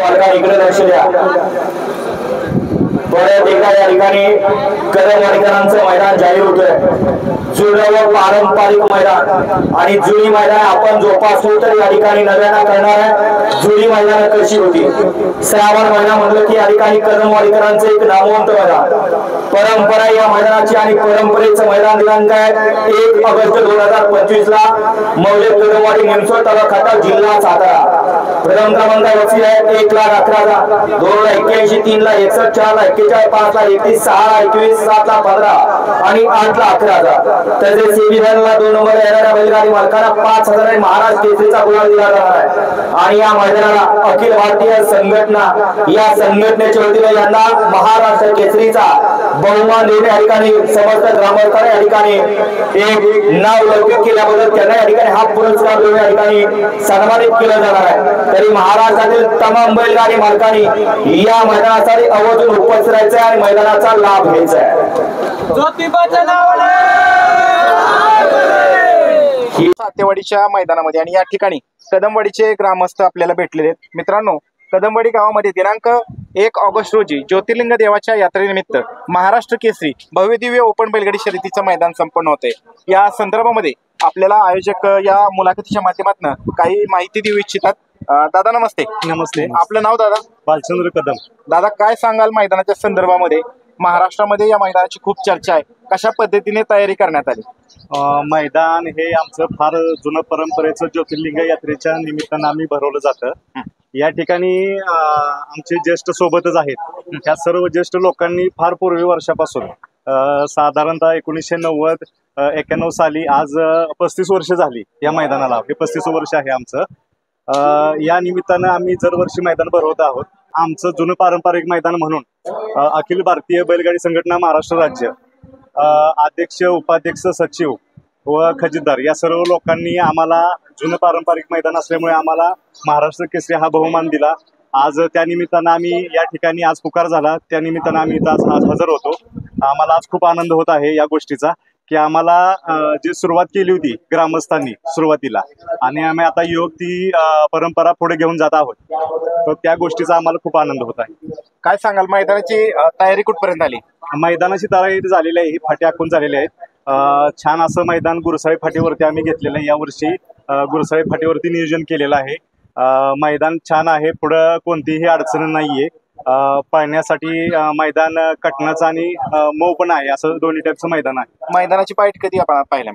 मालकांनी इकडे लक्ष द्या। परत एकदा या ठिकाणी कदमवाडीकरांचं मैदान जाहीर होतोय। जुनं व पारंपरिक मैदान आणि जुनी मैदान आपण जोपासतो तर या ठिकाणी नव्यानं करणार आहे। जुनी मैदान कशी होती श्रावण महिना म्हणलं की या ठिकाणी कदमवाडीकरांचं एक नामवंत मैदान परंपरा या मैदानाची आणि परंपरेचं मैदान दिनांक आहे 1 ऑगस्ट 2025 ला मौजे कदमवाडी निमसोड तालुका खटाव जिल्हा सातारा। प्रथम क्रमांक वरती आहे 1,11,000 2 ला 81 3 ला 61 4 ला 41 5 ला 31 6 ला 21 7 ला 15 आणि 8 ला 11,000। तसेच सेमीफायनलला 2 नंबर येणाऱ्या बैलगाडी मालकांना 5,000 आणि महाराष्ट्र केसरीचा गुलाल दिला जाणार आहे। आणि या मैदानाला अखिल भारतीय संघटना या संघटनेच्या वतीने यांना महाराष्ट्र केसरीचा बहुमान देणे या ठिकाणी समस्त ग्रामस्थांनी या ठिकाणी एक नाव लौकिक केल्याबद्दल त्यांना या ठिकाणी हा पुरस्कार देऊन या ठिकाणी सन्मानित केलं जाणार आहे। तरी महाराष्ट्रातील तमाम बैलगाडी मालकांनी या मैदानासाठी आवर्जून उपस्थित राहायचं आणि मैदानाचा लाभ घ्यायचा आहे। ज्योतिबाच्या नावाने सातेवाडीच्या मैदानामध्ये आणि या ठिकाणी कदमवाडीचे ग्रामस्थ आपल्याला भेटलेले आहेत। मित्रांनो, कदमवाडी गावामध्ये दिनांक 1 ऑगस्ट रोजी ज्योतिर्लिंग देवाच्या यात्रेनिमित्त महाराष्ट्र केसरी भव्यदिव्य ओपन बैलगाडी शर्यतीचं मैदान संपन्न होते। या संदर्भामध्ये आपल्याला आयोजक या मुलाखतीच्या माध्यमातून काही माहिती देऊ इच्छितात। दादा नमस्ते। नमस्ते। आपलं नाव दादा? बालचंद्र कदम। दादा काय सांगाल मैदानाच्या संदर्भामध्ये? महाराष्ट्रामध्ये या मैदानाची खूप चर्चा आहे, कशा पद्धतीने तयारी करण्यात आली? मैदान हे आमचं फार जुनं परंपरेचं ज्योतिर्लिंग यात्रेच्या निमित्तानं आम्ही भरवलं जातं। या ठिकाणी आमचे ज्येष्ठ सोबतच आहेत। ह्या सर्व ज्येष्ठ लोकांनी फार पूर्वी वर्षापासून साधारणतः 1990 91 साली आज 35 वर्ष झाली या मैदानाला। हे 35 वर्ष आहे आमचं। या निमित्तानं आम्ही दरवर्षी मैदान भरवत आहोत। आमचं जुनं पारंपरिक मैदान म्हणून अखिल भारतीय बैलगाडी संघटना महाराष्ट्र राज्य अध्यक्ष उपाध्यक्ष सचिव व खजिनदार या सर्व लोकांनी आम्हाला जुनं पारंपरिक मैदान असल्यामुळे आम्हाला महाराष्ट्र केसरी हा बहुमान दिला। आज त्या निमित्तानं आम्ही या ठिकाणी आज पुकार झाला, त्या निमित्तानं आम्ही इथं आज हजर होतो। आम्हाला आज खूप आनंद होत आहे या गोष्टीचा की आम्हाला जी सुरुवात केली होती ग्रामस्थांनी सुरुवातीला आणि आम्ही आता योग ती परंपरा पुढे घेऊन जात आहोत, तर त्या गोष्टीचा आम्हाला खूप आनंद होत आहे। काय सांगाल मैदानाची तयारी कुठपर्यंत आली? मैदानाची तयारी झालेली आहे, फाटी आखून झालेले आहेत। छान असं मैदान गुरसाळी फाटीवरती आम्ही घेतलेलं आहे। यावर्षी गुरसाळी फाटीवरती नियोजन केलेलं आहे। मैदान छान आहे, पुढं कोणतीही अडचण नाहीये। पाहण्यासाठी मैदान कटनाचं आणि मऊ पण आहे, असं दोन्ही टाईपचं मैदान आहे। मैदानाची बाईट कधी आपण पाहिल्या?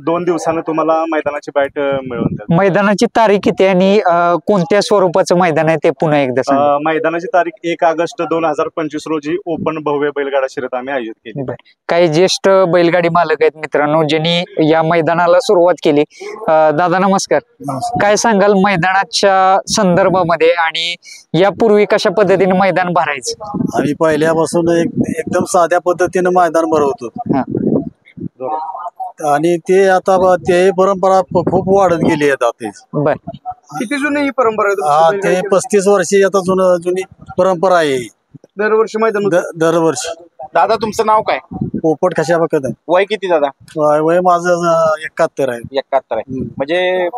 2 दिवसानं तुम्हाला मैदानाची बाईट मिळून जाईल। मैदानाची तारीख किती आणि कोणत्या स्वरूपाचं मैदान आहे ते पुन्हा एकदा सांगा। मैदानाची तारीख 1 ऑगस्ट 2025 रोजी ओपन भव्य बैलगाडा शर्यत आम्ही आयोजित केली। काही ज्येष्ठ बैलगाडी मालक आहेत मित्रांनो ज्यांनी या मैदानाला सुरुवात केली। दादा नमस्कार। काय सांगाल मैदानाच्या संदर्भामध्ये आणि यापूर्वी कशा पद्धतीने मैदान भरायचं? आम्ही पहिल्यापासून एकदम साध्या पद्धतीने मैदान भरवतो आणि ते आता ते परंपरा खूप वाढत गेली आहे आता। बर, किती जुनी ही परंपरा आहे? हा, ते 35 वर्षी आता जुनी परंपरा आहे। दरवर्षी मैदान दरवर्षी। दादा तुमचं नाव काय? पोपट खशाबा कदम। वय किती दादा? वय माझं 71 आहे। 71 आहे। म्हणजे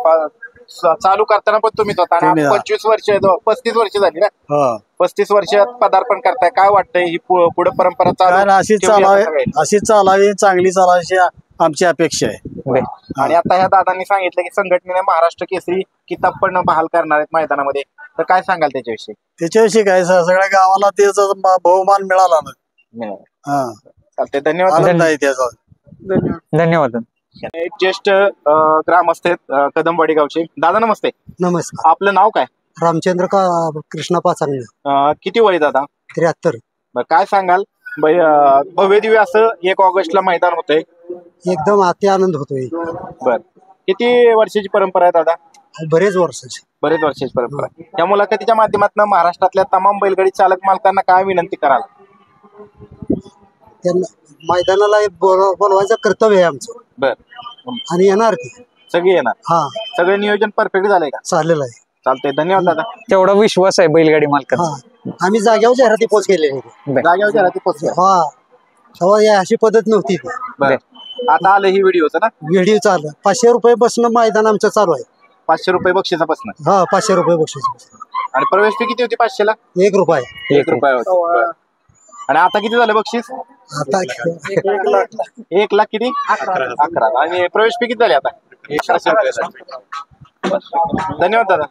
चालू करताना पण तुम्ही होता आणि 25 वर्ष 35 वर्ष झाली ना? 35 वर्षात पदार्पण करताय, काय वाटतंय ही पुढे परंपरा अशीच चालावी, चांगली चालावी आमची अपेक्षा आहे। आणि आता ह्या दादांनी सांगितलं की संघटनेने महाराष्ट्र केसरी किताब पण बहाल करणार आहेत मैदानामध्ये, तर काय सांगाल त्याच्याविषयी? त्याच्याविषयी काय सगळ्या गावाला त्याचा बहुमान मिळाला ना। चालते, धन्यवाद। आनंद आहे त्याचा। धन्यवाद। एक ज्येष्ठ ग्रामस्थ आहेत कदमवाडी गावचे। दादा नमस्ते। नमस्कार। आपलं नाव काय? रामचंद्र कृष्णा पाचांगले। किती वय दादा? 73। काय सांगाल भव्य दिव्य असं 1 ऑगस्टला मैदान होतंय, एकदम अति आनंद होतोय। बर, किती वर्षाची परंपरा आहे दादा? बरेच वर्षाची परंपरा। या मुलाखतीच्या माध्यमातून महाराष्ट्रातल्या तमाम बैलगाडी चालक मालकांना काय विनंती कराल? त्यांना मैदानाला बोलवायचं कर्तव्य आहे आमचं। बर, आणि येणार ते सगळे येणार? हा, सगळे नियोजन परफेक्ट झालंय का? चालेल आहे। चालतंय, धन्यवाद दादा। तेवढा विश्वास आहे बैलगाडी मालकांचा। आम्ही जाग्यावर जाहिराती पोच केलेली। जागेवर जाहिराती पोहोचल्या? हा, तेव्हा अशी पद्धत नव्हती ती। बर, आता आलं ही व्हिडिओचं ना? व्हिडिओ चालू 500 रुपये बसणं मैदान आमचं चालू आहे। 500 रुपये बक्षिसापासून? हा, 500 रुपये बक्षीस। आणि प्रवेश फी किती होती 500ला? 1 रुपये. 1 रुपया होती. आणि आता किती झालं बक्षीस? आता 1 लाख किती? 11. आणि प्रवेश फी किती झाली आता? 1100 रुपये. धन्यवाद दादा.